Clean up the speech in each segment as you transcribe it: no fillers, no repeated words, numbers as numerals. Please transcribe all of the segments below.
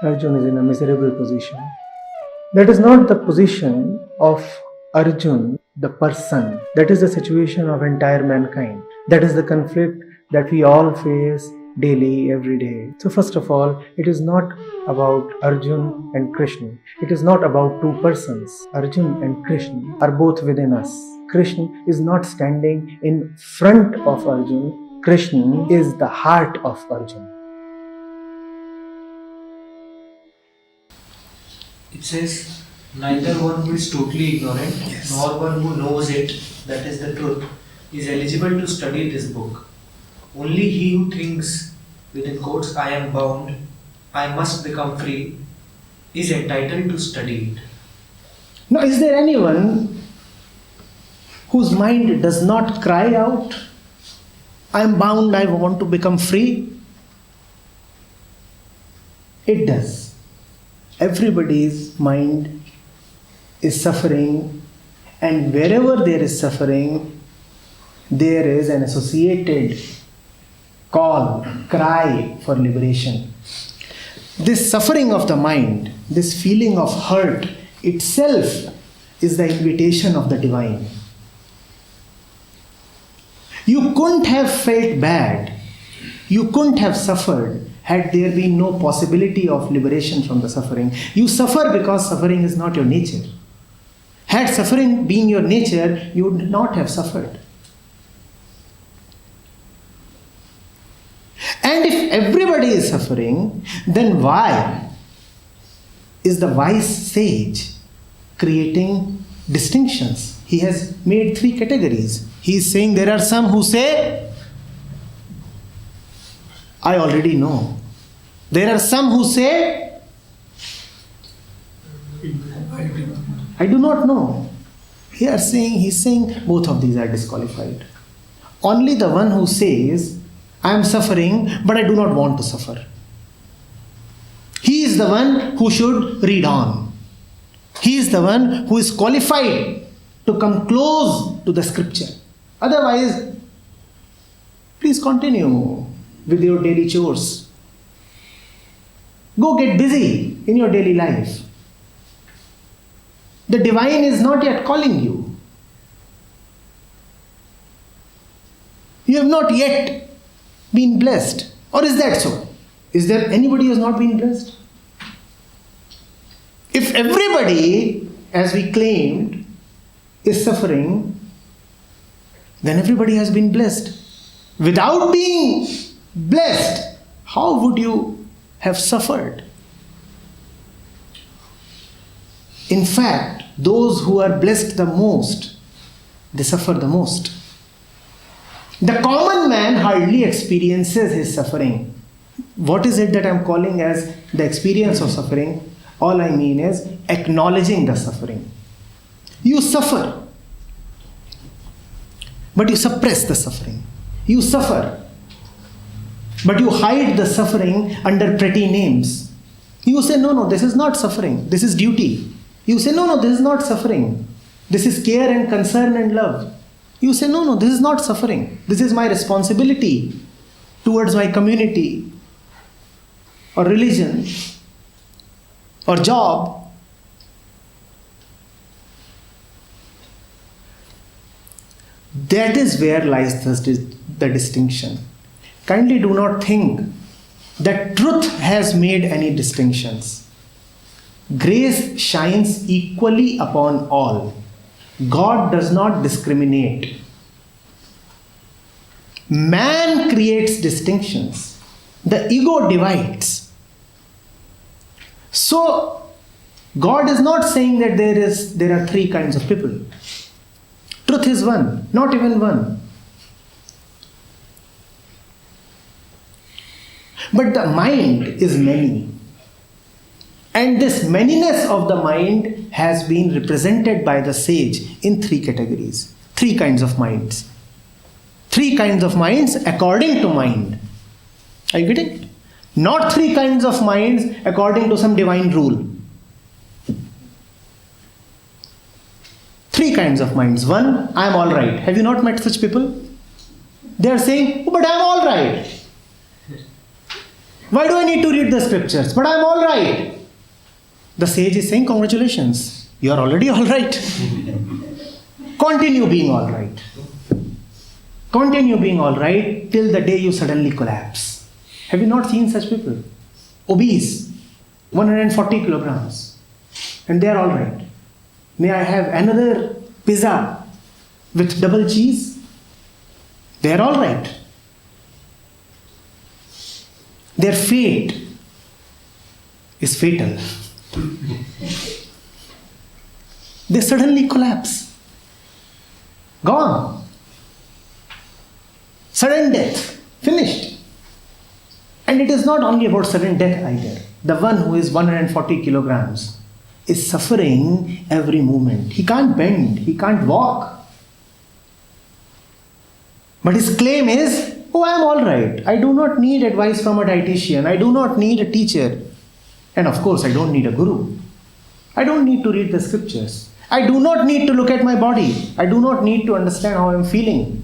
Arjun is in a miserable position. That is not the position of Arjun, the person. That is the situation of entire mankind. That is the conflict that we all face daily, every day. So first of all, it is not about Arjun and Krishna. It is not about two persons. Arjun and Krishna are both within us. Krishna is not standing in front of Arjun. Krishna is the heart of Arjun. It says, neither one who is totally ignorant, nor one who knows it, that is the truth, is eligible to study this book. Only he who thinks, within quotes, I am bound, I must become free, is entitled to study it. Now, is there anyone whose mind does not cry out, I am bound, I want to become free? It does. Everybody's mind is suffering, and wherever there is suffering, there is an associated call, cry for liberation. This suffering of the mind, this feeling of hurt itself is the invitation of the divine. You couldn't have felt bad, you couldn't have suffered had there been no possibility of liberation from the suffering. You suffer because suffering is not your nature. Had suffering been your nature, you would not have suffered. And if everybody is suffering, then why is the wise sage creating distinctions? He has made 3 categories. He is saying there are some who say, I already know. There are some who say, I do not know. He's saying both of these are disqualified. Only the one who says, I am suffering, but I do not want to suffer. He is the one who should read on. He is the one who is qualified to come close to the scripture. Otherwise, please continue with your daily chores. Go get busy in your daily life. The divine is not yet calling you. You have not yet been blessed. Or is that so? Is there anybody who has not been blessed? If everybody, as we claimed, is suffering, then everybody has been blessed. Without being blessed, how would you have suffered? In fact, those who are blessed the most, they suffer the most. The common man hardly experiences his suffering. What is it that I am calling as the experience of suffering? All I mean is acknowledging the suffering. You suffer, but you suppress the suffering. You suffer, but you hide the suffering under pretty names. You say, no, this is not suffering. This is duty. You say, no, this is not suffering. This is care and concern and love. You say, no, this is not suffering. This is my responsibility towards my community or religion or job. That is where lies the distinction. Kindly do not think that truth has made any distinctions. Grace shines equally upon all. God does not discriminate. Man creates distinctions. The ego divides. So, God is not saying that there are 3 kinds of people. Truth is one, not even one. But the mind is many. And this manyness of the mind has been represented by the sage in 3 categories. 3 kinds of minds. 3 kinds of minds according to mind. Are you getting it? Not 3 kinds of minds according to some divine rule. 3 kinds of minds. One, I am all right. Have you not met such people? They are saying, but I am all right. Why do I need to read the scriptures? But I'm all right. The sage is saying, congratulations, you are already all right. Continue being all right. Continue being all right till the day you suddenly collapse. Have you not seen such people? Obese, 140 kilograms, and they are all right. May I have another pizza with double cheese? They are all right. Their fate is fatal. They suddenly collapse. Gone. Sudden death. Finished. And it is not only about sudden death either. The one who is 140 kilograms is suffering every moment. He can't bend. He can't walk. But his claim is, oh, I am all right. I do not need advice from a dietitian. I do not need a teacher. And of course, I don't need a guru. I don't need to read the scriptures. I do not need to look at my body. I do not need to understand how I am feeling.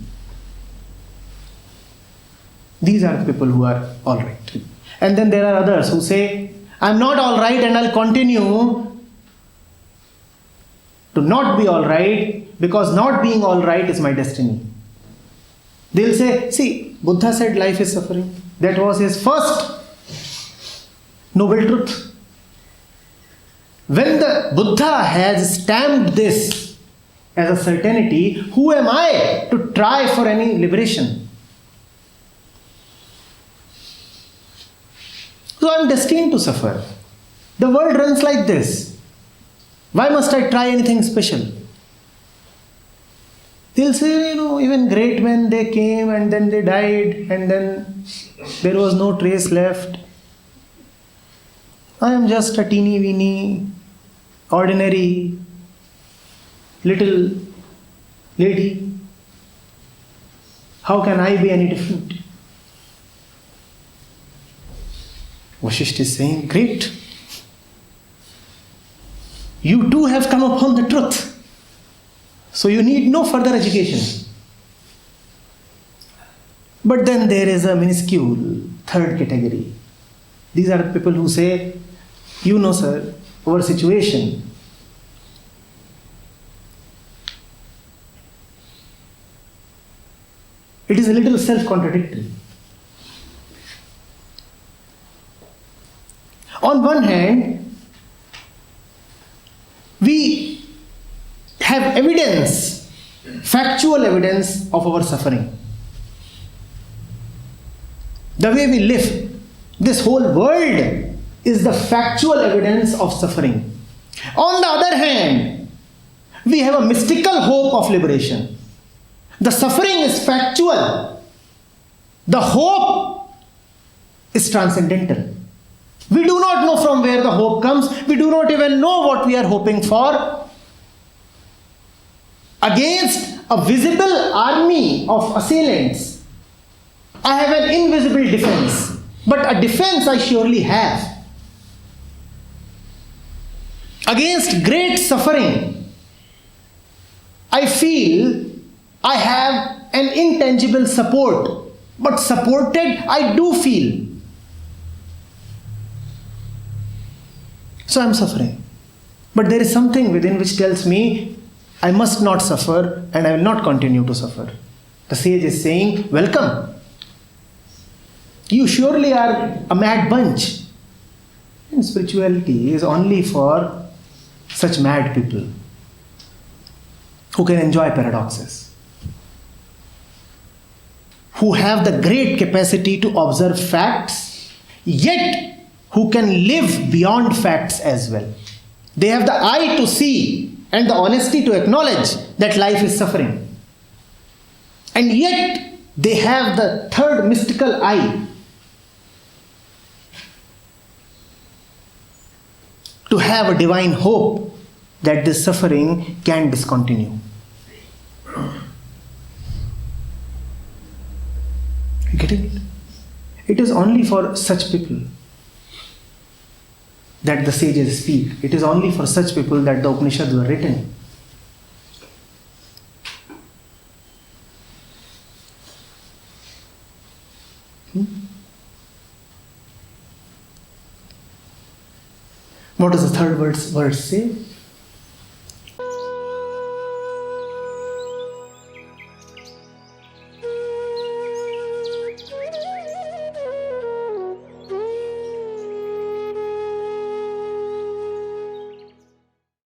These are the people who are all right. And then there are others who say, I'm not all right and I'll continue to not be all right because not being all right is my destiny. They'll say, see, Buddha said life is suffering. That was his first noble truth. When the Buddha has stamped this as a certainty, who am I to try for any liberation? So I'm destined to suffer. The world runs like this. Why must I try anything special? They'll say, even great men, they came and then they died and then there was no trace left. I am just a teeny weeny, ordinary, little lady. How can I be any different? Vashishtha is saying, great. You too have come upon the truth. So you need no further education. But then there is a minuscule third category. These are the people who say, sir, our situation. It is a little self-contradictory. On one hand, we have evidence, factual evidence of our suffering. The way we live, this whole world is the factual evidence of suffering. On the other hand, we have a mystical hope of liberation. The suffering is factual. The hope is transcendental. We do not know from where the hope comes. We do not even know what we are hoping for. Against a visible army of assailants, I have an invisible defense. But a defense I surely have. Against great suffering, I feel I have an intangible support. But supported, I do feel. So I am suffering. But there is something within which tells me I must not suffer and I will not continue to suffer. The sage is saying, welcome. You surely are a mad bunch. And spirituality is only for such mad people who can enjoy paradoxes, who have the great capacity to observe facts, yet who can live beyond facts as well. They have the eye to see and the honesty to acknowledge that life is suffering. And yet they have the third mystical eye to have a divine hope that this suffering can discontinue. You getting it? It is only for such people that the sages speak. It is only for such people that the Upanishads were written. What does the third verse say?